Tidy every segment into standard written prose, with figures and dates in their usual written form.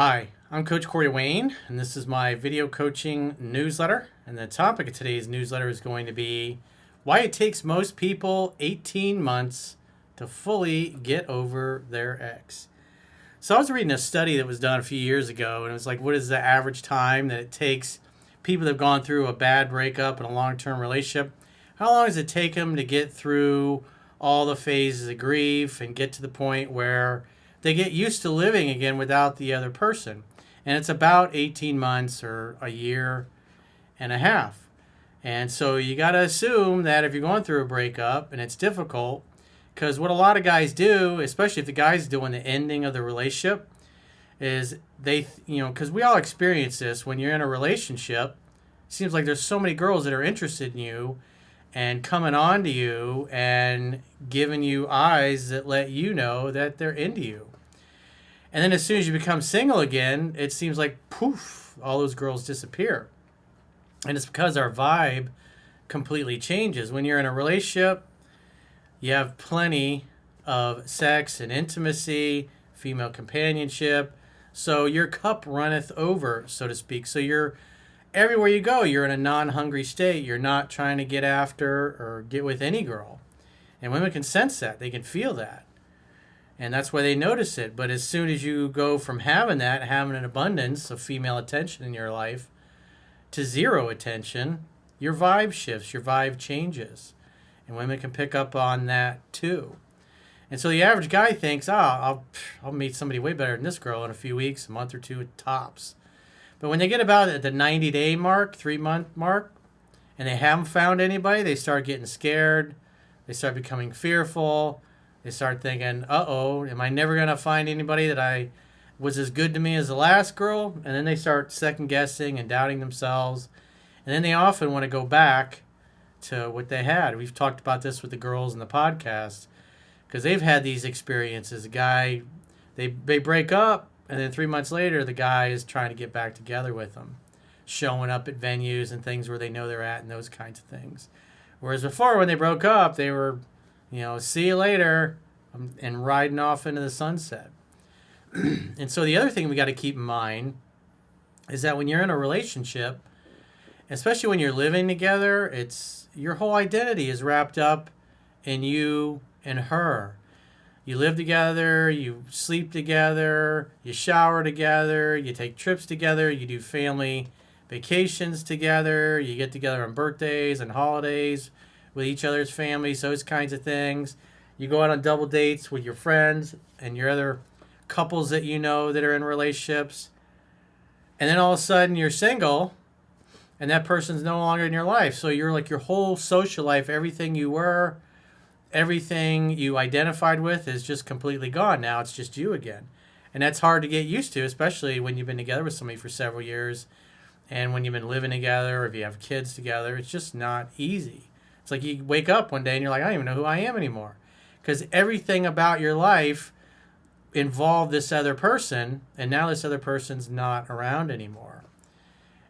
Hi, I'm Coach Corey Wayne, and this is my video coaching newsletter. And the topic of today's newsletter is going to be why it takes most people 18 months to fully get over their ex. So I was reading a study that was done a few years ago, and it was like, what is the average time that it takes people that have gone through a bad breakup and a long-term relationship? How long does it take them to get through all the phases of grief and get to the point where they get used to living again without the other person? And it's about 18 months or a year and a half. And so you got to assume that if you're going through a breakup and it's difficult, because what a lot of guys do, especially if the guy's doing the ending of the relationship, is because we all experience this when you're in a relationship. It seems like there's so many girls that are interested in you and coming on to you and giving you eyes that let you know that they're into you. And then as soon as you become single again, it seems like poof, all those girls disappear. And it's because our vibe completely changes. When you're in a relationship, you have plenty of sex and intimacy, female companionship. So your cup runneth over, so to speak. So you're everywhere you go, you're in a non-hungry state. You're not trying to get after or get with any girl. And women can sense that. They can feel that. And that's why they notice it. But as soon as you go from having an abundance of female attention in your life, to zero attention, your vibe shifts, your vibe changes. And women can pick up on that too. And so the average guy thinks, I'll meet somebody way better than this girl in a few weeks, a month or two at tops. But when they get about at the 90-day mark, 3-month mark, and they haven't found anybody, they start getting scared. They start becoming fearful. They start thinking, am I never going to find anybody that I was as good to me as the last girl? And then they start second guessing and doubting themselves. And then they often want to go back to what they had. We've talked about this with the girls in the podcast because they've had these experiences. A guy, they break up, and then 3 months later, the guy is trying to get back together with them, showing up at venues and things where they know they're at and those kinds of things. Whereas before, when they broke up, they were, see you later, and riding off into the sunset. And so the other thing we got to keep in mind is that when you're in a relationship, especially when you're living together, it's your whole identity is wrapped up in you and her. You live together, you sleep together, you shower together, you take trips together, you do family vacations together, you get together on birthdays and holidays with each other's families, those kinds of things. You go out on double dates with your friends and your other couples that you know that are in relationships. And then all of a sudden you're single and that person's no longer in your life. So you're like your whole social life, everything you were, everything you identified with is just completely gone. Now it's just you again. And that's hard to get used to, especially when you've been together with somebody for several years and when you've been living together or if you have kids together. It's just not easy. It's like you wake up one day and you're like, I don't even know who I am anymore. Because everything about your life involved this other person, and now this other person's not around anymore.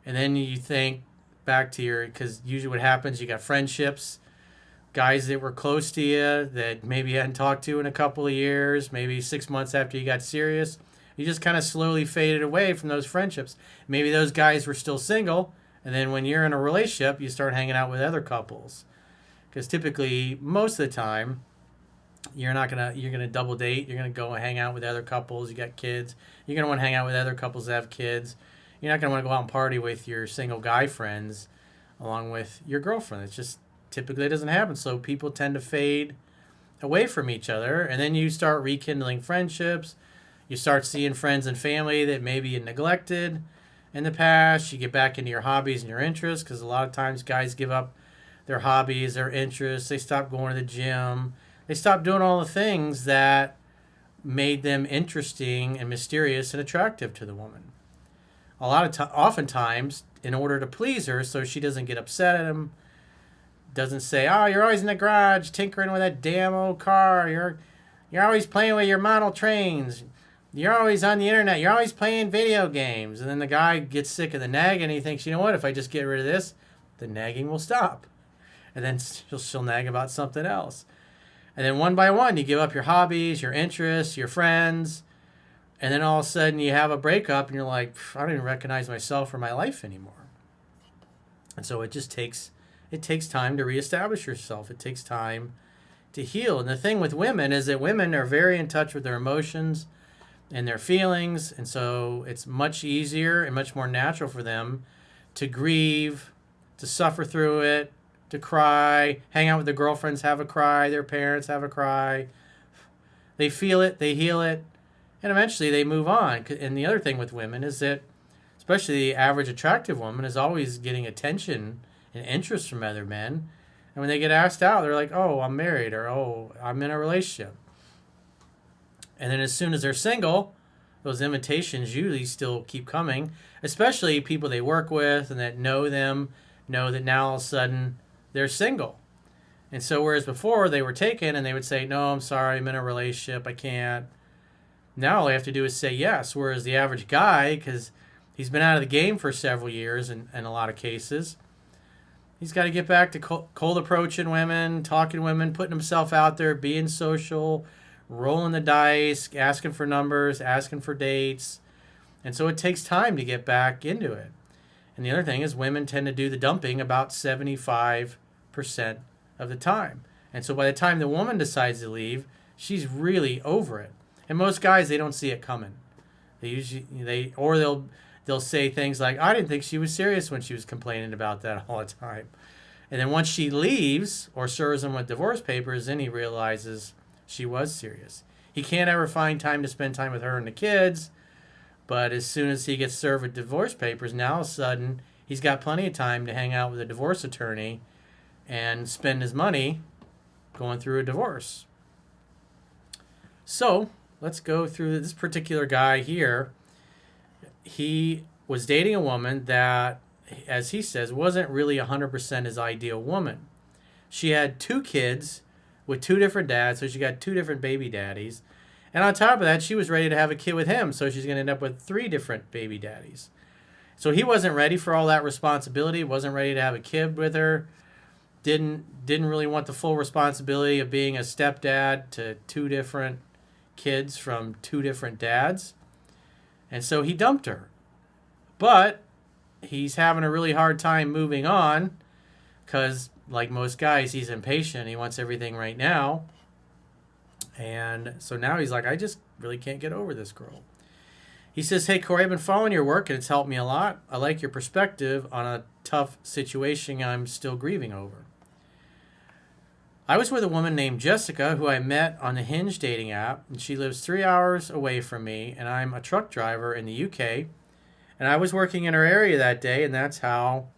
And then you think back to because usually what happens, you got friendships, guys that were close to you that maybe you hadn't talked to in a couple of years, maybe 6 months after you got serious. You just kind of slowly faded away from those friendships. Maybe those guys were still single, and then when you're in a relationship, you start hanging out with other couples. Because typically, most of the time, you're gonna double date. You're gonna go hang out with other couples. You got kids. You're gonna want to hang out with other couples that have kids. You're not gonna want to go out and party with your single guy friends, along with your girlfriend. It's just typically it doesn't happen. So people tend to fade away from each other, and then you start rekindling friendships. You start seeing friends and family that maybe you neglected in the past. You get back into your hobbies and your interests because a lot of times guys give up their hobbies, their interests. They stop going to the gym. They stopped doing all the things that made them interesting and mysterious and attractive to the woman. Oftentimes, in order to please her, so she doesn't get upset at him, doesn't say, "Oh, you're always in the garage tinkering with that damn old car. You're always playing with your model trains. You're always on the internet. You're always playing video games." And then the guy gets sick of the nagging and he thinks, you know what? If I just get rid of this, the nagging will stop. And then she'll nag about something else. And then one by one, you give up your hobbies, your interests, your friends, And then all of a sudden you have a breakup and you're like, I don't even recognize myself or my life anymore. And so it takes time to reestablish yourself. It takes time to heal. And the thing with women is that women are very in touch with their emotions and their feelings. And so it's much easier and much more natural for them to grieve, to suffer through it, to cry, hang out with their girlfriends, have a cry, their parents have a cry. They feel it, they heal it, and eventually they move on. And the other thing with women is that, especially the average attractive woman, is always getting attention and interest from other men. And when they get asked out, they're like, oh, I'm married, or oh, I'm in a relationship. And then as soon as they're single, those invitations usually still keep coming, especially people they work with and that know them, know that now all of a sudden they're single. And so whereas before they were taken and they would say, no, I'm sorry, I'm in a relationship, I can't. Now all they have to do is say yes. Whereas the average guy, because he's been out of the game for several years in a lot of cases, he's got to get back to cold approaching women, talking to women, putting himself out there, being social, rolling the dice, asking for numbers, asking for dates. And so it takes time to get back into it. And the other thing is women tend to do the dumping about 75% of the time. And so by the time the woman decides to leave, she's really over it. And most guys, they don't see it coming. They'll say things like, I didn't think she was serious when she was complaining about that all the time. And then once she leaves or serves him with divorce papers, then he realizes she was serious. He can't ever find time to spend time with her and the kids. But as soon as he gets served with divorce papers, now all of a sudden he's got plenty of time to hang out with a divorce attorney and spend his money going through a divorce. So let's go through this particular guy here. He was dating a woman that, as he says, wasn't really 100% his ideal woman. She had 2 kids with 2 different dads, so she got 2 different baby daddies. And on top of that, she was ready to have a kid with him, so she's going to end up with 3 different baby daddies. So he wasn't ready for all that responsibility, wasn't ready to have a kid with her, didn't really want the full responsibility of being a stepdad to 2 different kids from 2 different dads. And so he dumped her. But he's having a really hard time moving on because, like most guys, he's impatient. He wants everything right now. And so now he's like, I just really can't get over this girl. He says, hey, Corey, I've been following your work and it's helped me a lot. I like your perspective on a tough situation I'm still grieving over. I was with a woman named Jessica who I met on the Hinge dating app, and she lives 3 hours away from me, and I'm a truck driver in the UK, and I was working in her area that day, and that's how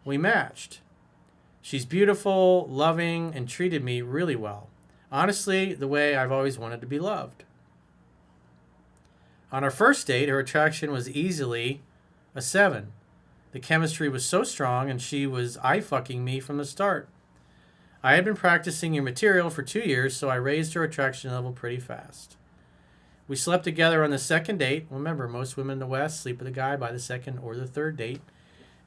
we matched. She's beautiful, loving, and treated me really well. Honestly, the way I've always wanted to be loved. On our first date, her attraction was easily a 7. The chemistry was so strong, and she was eye-fucking me from the start. I had been practicing your material for 2 years, so I raised her attraction level pretty fast. We slept together on the second date. Remember, most women in the West sleep with a guy by the second or the third date.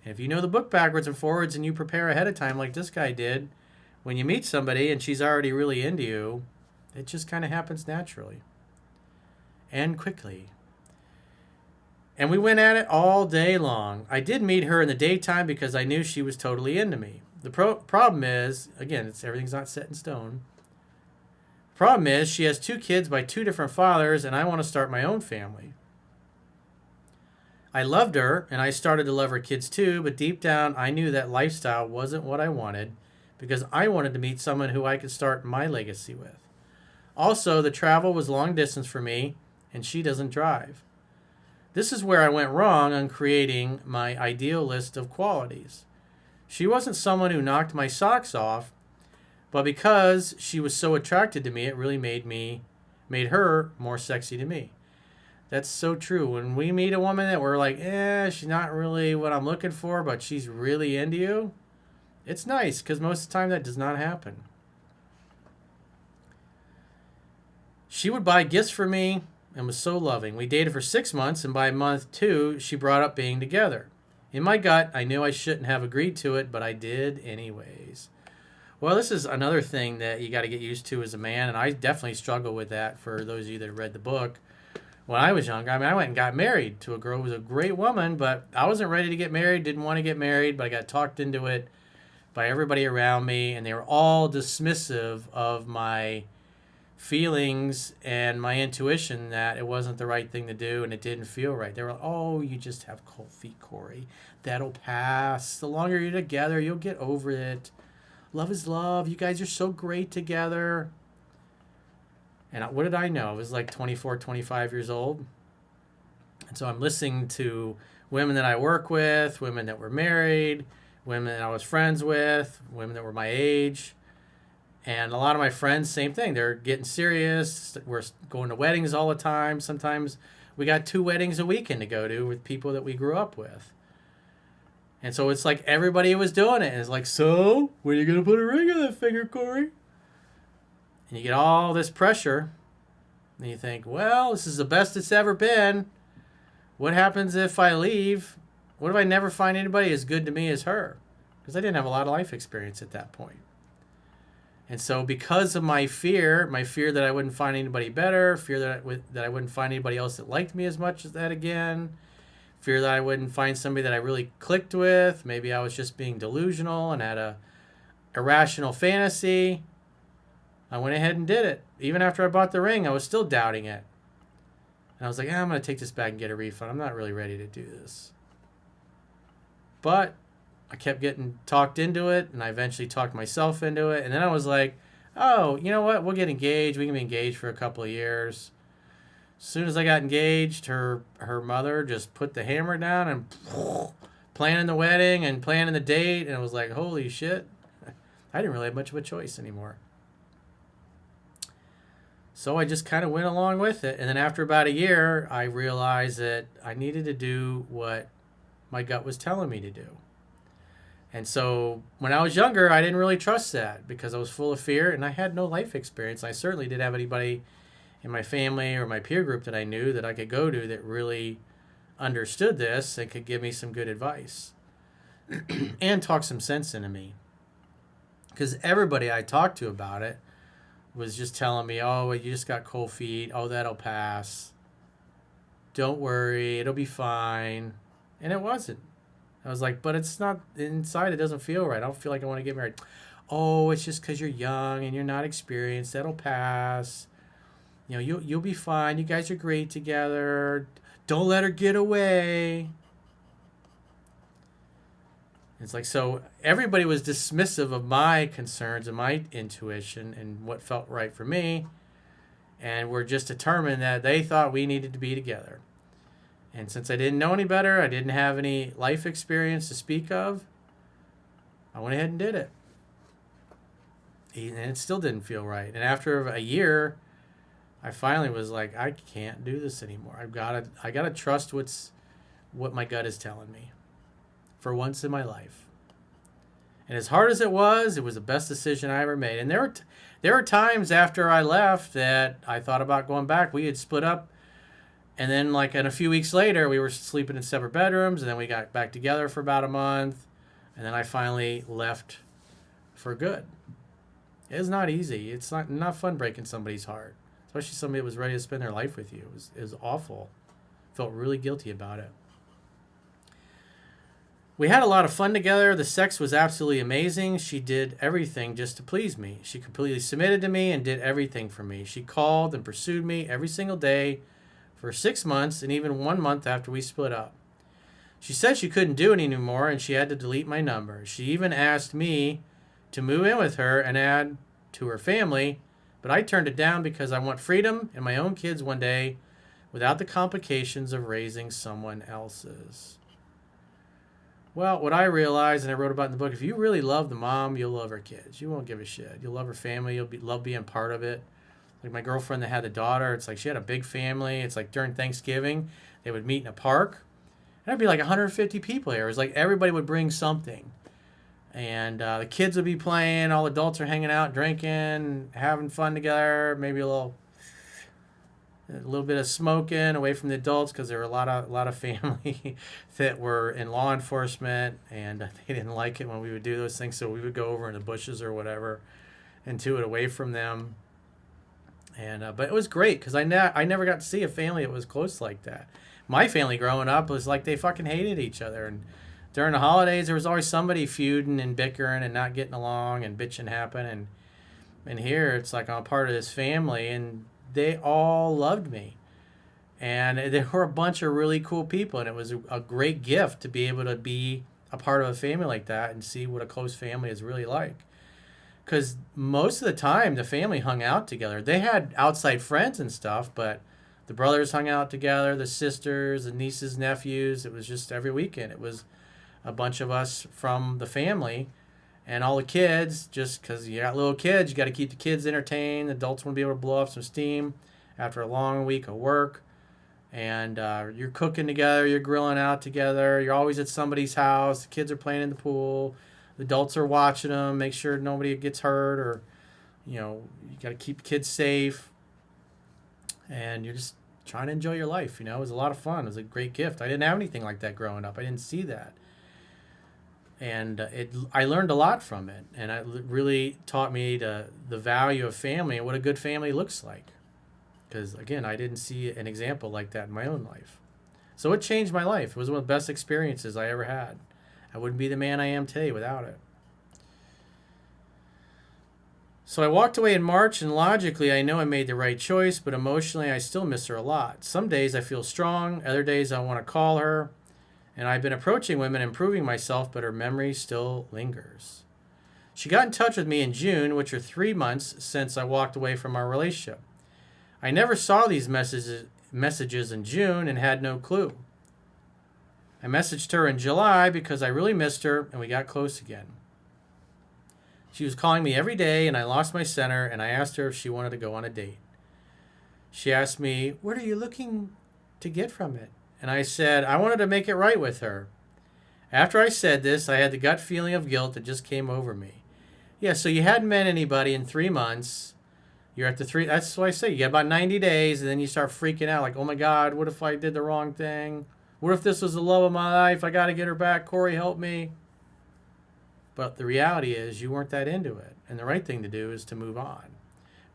And if you know the book backwards and forwards and you prepare ahead of time like this guy did, when you meet somebody and she's already really into you, it just kind of happens naturally and quickly. And we went at it all day long. I did meet her in the daytime because I knew she was totally into me. The problem is, again, everything's not set in stone. Problem is, she has 2 kids by 2 different fathers, and I want to start my own family. I loved her, and I started to love her kids too, but deep down, I knew that lifestyle wasn't what I wanted because I wanted to meet someone who I could start my legacy with. Also, the travel was long distance for me, and she doesn't drive. This is where I went wrong on creating my ideal list of qualities. She wasn't someone who knocked my socks off, but because she was so attracted to me, it really made her more sexy to me. That's so true. When we meet a woman that we're like, she's not really what I'm looking for, but she's really into you, it's nice because most of the time that does not happen. She would buy gifts for me and was so loving. We dated for 6 months, and by month 2, she brought up being together. In my gut, I knew I shouldn't have agreed to it, but I did anyways. Well, this is another thing that you got to get used to as a man, and I definitely struggle with that for those of you that read the book, when I was younger. I mean, I went and got married to a girl who was a great woman, but I wasn't ready to get married, didn't want to get married, but I got talked into it by everybody around me, and they were all dismissive of my feelings and my intuition that it wasn't the right thing to do and it didn't feel right. They were like, oh, you just have cold feet, Corey. That'll pass. The longer you're together, you'll get over it. Love is love. You guys are so great together. And what did I know? I was like 24, 25 years old. And so I'm listening to women that I work with, women that were married, women that I was friends with, women that were my age. And a lot of my friends, same thing. They're getting serious. We're going to weddings all the time. Sometimes we got 2 weddings a weekend to go to with people that we grew up with. And so it's like everybody was doing it. And it's like, so when are you going to put a ring on that finger, Corey? And you get all this pressure. And you think, well, this is the best it's ever been. What happens if I leave? What if I never find anybody as good to me as her? Because I didn't have a lot of life experience at that point. And so because of my fear that I wouldn't find anybody better, fear that I wouldn't find anybody else that liked me as much as that again, fear that I wouldn't find somebody that I really clicked with, maybe I was just being delusional and had a irrational fantasy, I went ahead and did it. Even after I bought the ring, I was still doubting it. And I was like, I'm going to take this back and get a refund. I'm not really ready to do this. But I kept getting talked into it, and I eventually talked myself into it. And then I was like, oh, you know what? We'll get engaged. We can be engaged for a couple of years. As soon as I got engaged, her mother just put the hammer down and planning the wedding and planning the date. And it was like, holy shit. I didn't really have much of a choice anymore. So I just kind of went along with it. And then after about a year, I realized that I needed to do what my gut was telling me to do. And so when I was younger, I didn't really trust that because I was full of fear and I had no life experience. I certainly didn't have anybody in my family or my peer group that I knew that I could go to that really understood this and could give me some good advice and talk some sense into me. Because everybody I talked to about it was just telling me, oh, you just got cold feet. Oh, that'll pass. Don't worry. It'll be fine. And it wasn't. I was like, but it's not inside. It doesn't feel right. I don't feel like I want to get married. Oh, it's just because you're young and you're not experienced. That'll pass. You know, you'll be fine. You guys are great together. Don't let her get away. It's like, so everybody was dismissive of my concerns and my intuition and what felt right for me. And we're just determined that they thought we needed to be together. And since I didn't know any better, I didn't have any life experience to speak of, I went ahead and did it. And it still didn't feel right. And after a year, I finally was like, I can't do this anymore. I gotta trust what my gut is telling me for once in my life. And as hard as it was the best decision I ever made. And there were times after I left that I thought about going back. We had split up. And then, like, in a few weeks later, we were sleeping in separate bedrooms, and then we got back together for about a month, and then I finally left for good. It's not easy. It's not fun breaking somebody's heart, especially somebody that was ready to spend their life with you. It was awful. Felt really guilty about it. We had a lot of fun together. The sex was absolutely amazing. She did everything just to please me. She completely submitted to me and did everything for me. She called and pursued me every single day for 6 months and even 1 month after we split up. She said she couldn't do it anymore and she had to delete my number. She even asked me to move in with her and add to her family, but I turned it down because I want freedom and my own kids one day without the complications of raising someone else's. Well, what I realized, and I wrote about in the book, if you really love the mom, you'll love her kids. You won't give a shit. You'll love her family. You'll love being part of it. Like my girlfriend that had the daughter, it's like she had a big family. It's like during Thanksgiving, they would meet in a park. And there'd be like 150 people here. It was like everybody would bring something. And the kids would be playing. All adults are hanging out, drinking, having fun together. Maybe a little bit of smoking away from the adults because there were a lot of family that were in law enforcement. And they didn't like it when we would do those things. So we would go over in the bushes or whatever and do it away from them. And but it was great because I never got to see a family that was close like that. My family growing up was like they fucking hated each other, and during the holidays there was always somebody feuding and bickering and not getting along and bitching happen. And here it's like I'm a part of this family, and they all loved me, and there were a bunch of really cool people, and it was a great gift to be able to be a part of a family like that and see what a close family is really like. Because most of the time the family hung out together. They had outside friends and stuff, but the brothers hung out together, the sisters, the nieces, nephews. It was just every weekend. It was a bunch of us from the family and all the kids, just because you got little kids, you got to keep the kids entertained. Adults want to be able to blow off some steam after a long week of work. And you're cooking together, you're grilling out together, you're always at somebody's house, the kids are playing in the pool. The adults are watching them, make sure nobody gets hurt, or, you got to keep kids safe. And you're just trying to enjoy your life. It was a lot of fun. It was a great gift. I didn't have anything like that growing up. I didn't see that. And I learned a lot from it. And it really taught me the value of family and what a good family looks like. Because, again, I didn't see an example like that in my own life. So it changed my life. It was one of the best experiences I ever had. I wouldn't be the man I am today without it. So I walked away in March, and logically I know I made the right choice, but emotionally I still miss her a lot. Some days I feel strong, other days I want to call her, and I've been approaching women and proving myself, but her memory still lingers. She got in touch with me in June, which are 3 months since I walked away from our relationship. I never saw these messages in June and had no clue. I messaged her in July because I really missed her, and we got close again. She was calling me every day, and I lost my center, and I asked her if she wanted to go on a date. She asked me, "What are you looking to get from it?" And I said, I wanted to make it right with her. After I said this, I had the gut feeling of guilt that just came over me. Yeah, so you hadn't met anybody in 3 months. You're at that's what I say. You get about 90 days, and then you start freaking out like, oh my God, what if I did the wrong thing? What if this was the love of my life? I got to get her back. Corey, help me. But the reality is you weren't that into it. And the right thing to do is to move on.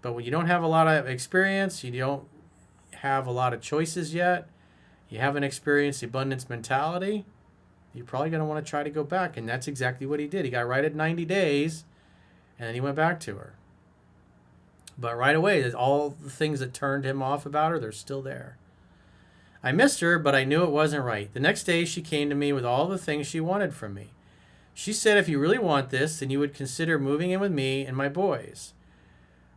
But when you don't have a lot of experience, you don't have a lot of choices yet, you haven't experienced the abundance mentality, you're probably going to want to try to go back. And that's exactly what he did. He got right at 90 days, and then he went back to her. But right away, all the things that turned him off about her, they're still there. I missed her, but I knew it wasn't right. The next day, she came to me with all the things she wanted from me. She said, if you really want this, then you would consider moving in with me and my boys.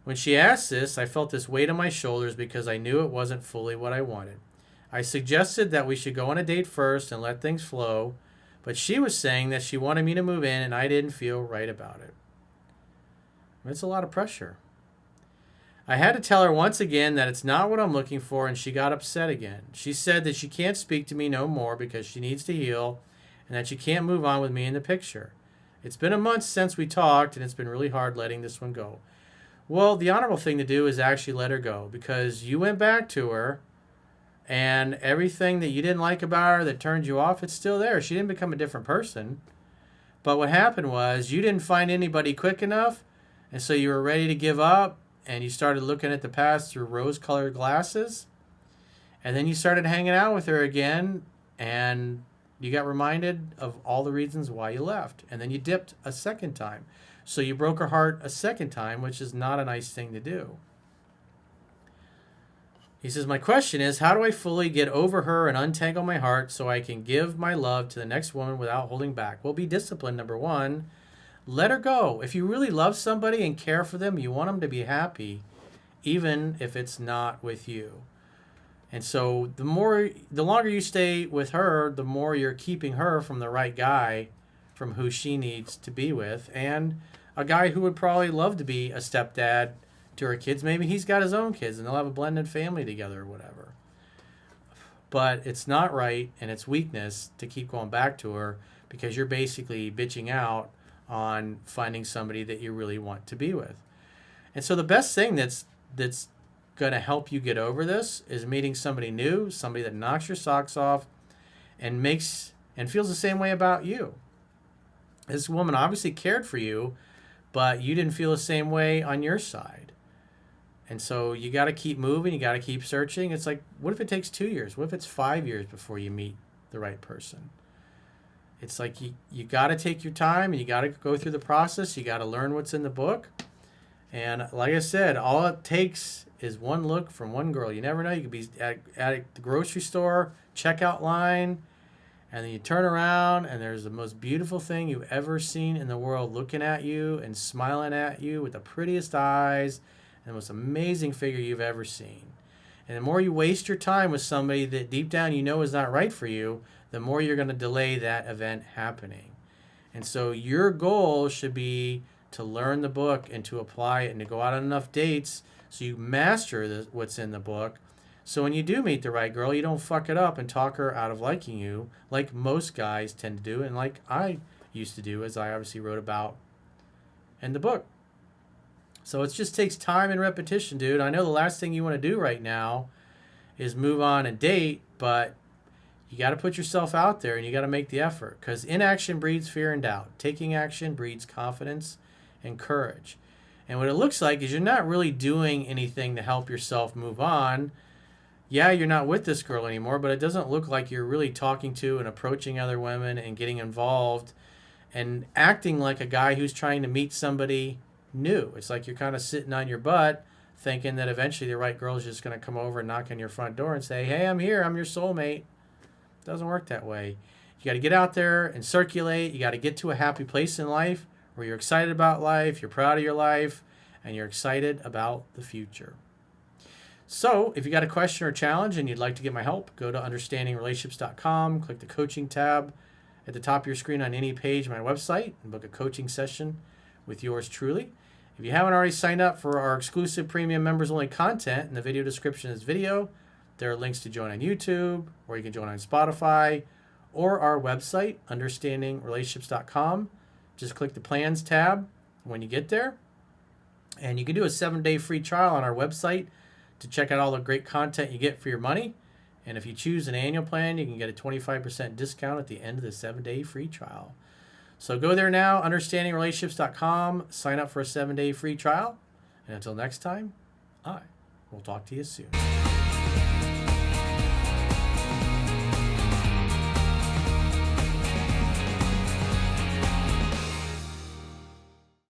When she asked this, I felt this weight on my shoulders because I knew it wasn't fully what I wanted. I suggested that we should go on a date first and let things flow, but she was saying that she wanted me to move in and I didn't feel right about it. It's a lot of pressure. I had to tell her once again that it's not what I'm looking for, and she got upset again. She said that she can't speak to me no more because she needs to heal and that she can't move on with me in the picture. It's been a month since we talked, and it's been really hard letting this one go. Well, the honorable thing to do is actually let her go, because you went back to her, and everything that you didn't like about her that turned you off, it's still there. She didn't become a different person. But what happened was you didn't find anybody quick enough, and so you were ready to give up, and you started looking at the past through rose-colored glasses, and then you started hanging out with her again, and you got reminded of all the reasons why you left, and then you dipped a second time. So you broke her heart a second time, which is not a nice thing to do. He says, my question is, how do I fully get over her and untangle my heart so I can give my love to the next woman without holding back? Well, be disciplined, number one. Let her go. If you really love somebody and care for them, you want them to be happy, even if it's not with you. And so the longer you stay with her, the more you're keeping her from the right guy, from who she needs to be with, and a guy who would probably love to be a stepdad to her kids. Maybe he's got his own kids and they'll have a blended family together or whatever. But it's not right, and it's weakness to keep going back to her because you're basically bitching out on finding somebody that you really want to be with. And so the best thing that's going to help you get over this is meeting somebody new, somebody that knocks your socks off and feels the same way about you. This woman obviously cared for you, but you didn't feel the same way on your side. And so you got to keep moving. You got to keep searching. It's like, what if it takes 2 years? What if it's 5 years before you meet the right person? It's like you got to take your time and you got to go through the process. You got to learn what's in the book. And like I said, all it takes is one look from one girl. You never know. You could be at the grocery store, checkout line, and then you turn around and there's the most beautiful thing you've ever seen in the world looking at you and smiling at you with the prettiest eyes and the most amazing figure you've ever seen. And the more you waste your time with somebody that deep down you know is not right for you, the more you're going to delay that event happening. And so your goal should be to learn the book and to apply it and to go out on enough dates so you master what's in the book. So when you do meet the right girl, you don't fuck it up and talk her out of liking you like most guys tend to do and like I used to do, as I obviously wrote about in the book. So it just takes time and repetition, dude. I know the last thing you want to do right now is move on and date, but you got to put yourself out there and you got to make the effort, because inaction breeds fear and doubt. Taking action breeds confidence and courage. And what it looks like is you're not really doing anything to help yourself move on. Yeah, you're not with this girl anymore, but it doesn't look like you're really talking to and approaching other women and getting involved and acting like a guy who's trying to meet somebody new. It's like you're kind of sitting on your butt thinking that eventually the right girl is just going to come over and knock on your front door and say, hey, I'm here, I'm your soulmate. It doesn't work that way. You got to get out there and circulate. You got to get to a happy place in life where you're excited about life, you're proud of your life, and you're excited about the future. So if you got a question or challenge and you'd like to get my help, go to understandingrelationships.com, click the coaching tab at the top of your screen on any page of my website, and book a coaching session with yours truly. If you haven't already signed up for our exclusive premium members only content, in the video description of this video, there are links to join on YouTube, or you can join on Spotify, or our website, understandingrelationships.com. Just click the plans tab when you get there. And you can do a 7-day free trial on our website to check out all the great content you get for your money. And if you choose an annual plan, you can get a 25% discount at the end of the 7-day free trial. So go there now, understandingrelationships.com, sign up for a 7-day free trial. And until next time, I will talk to you soon.